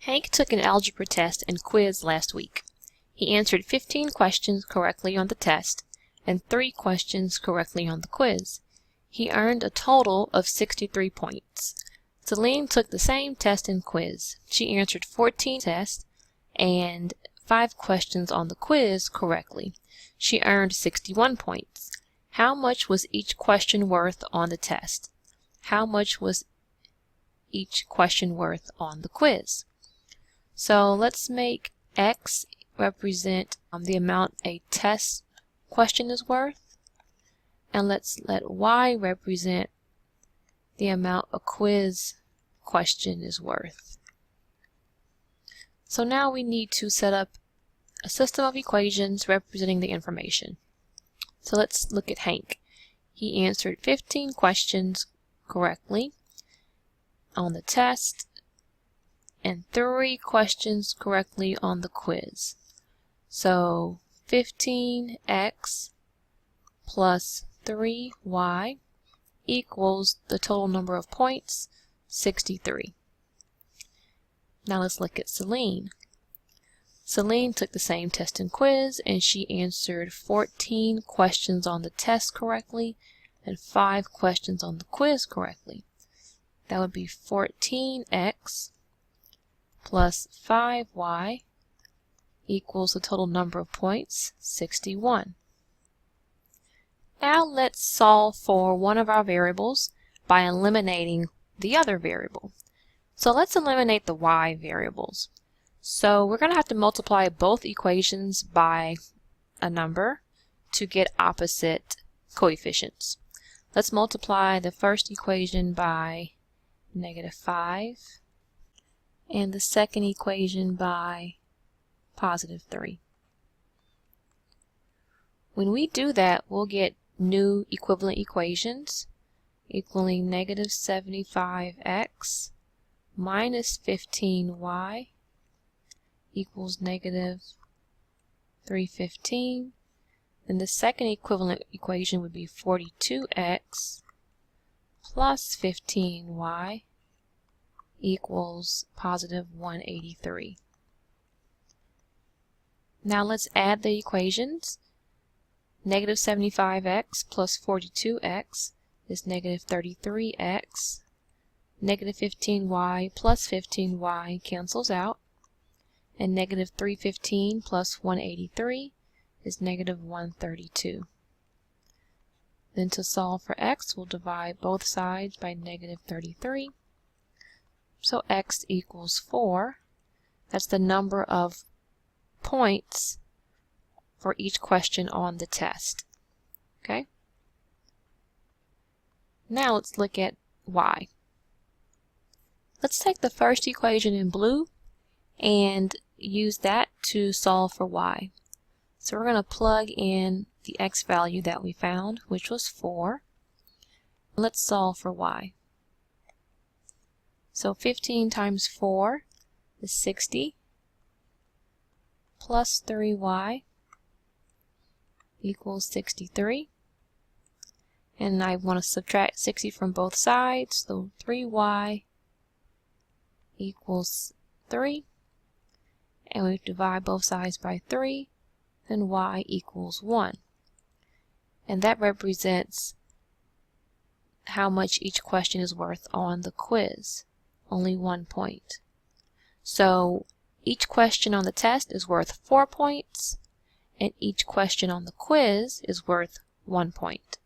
Hank took an algebra test and quiz last week. He answered 15 questions correctly on the test and 3 questions correctly on the quiz. He earned a total of 63 points. Celine took the same test and quiz. She answered 14 tests and 5 questions on the quiz correctly. She earned 61 points. How much was each question worth on the test? How much was each question worth on the quiz? So let's make X represent the amount a test question is worth, and let's let Y represent the amount a quiz question is worth. So now we need to set up a system of equations representing the information. So let's look at Hank. He answered 15 questions correctly on the test and 3 questions correctly on the quiz. So 15x plus 3y equals the total number of points, 63. Now let's look at Celine. Celine took the same test and quiz, and she answered 14 questions on the test correctly and 5 questions on the quiz correctly. That would be 14x plus 5y equals the total number of points, 61. Now let's solve for one of our variables by eliminating the other variable. So let's eliminate the y variables. So we're going to have to multiply both equations by a number to get opposite coefficients. Let's multiply the first equation by -5 and the second equation by +3. When we do that, we'll get new equivalent equations equaling -75x minus 15y equals -315. Then the second equivalent equation would be 42x plus 15y equals +183. Now let's add the equations. -75x plus 42x is -33x. -15y plus 15y cancels out. And -315 plus 183 is -132. Then to solve for x, we'll divide both sides by -33. So x equals 4. That's the number of points for each question on the test. Okay? Now let's look at y. Let's take the first equation in blue and use that to solve for y. So we're going to plug in the x value that we found, which was 4. Let's solve for y. So 15 times 4 is 60, plus 3y equals 63. And I want to subtract 60 from both sides, so 3y equals 3. And we divide both sides by 3, then y equals 1. And that represents how much each question is worth on the quiz. Only 1 point. So each question on the test is worth 4 points, and each question on the quiz is worth 1 point.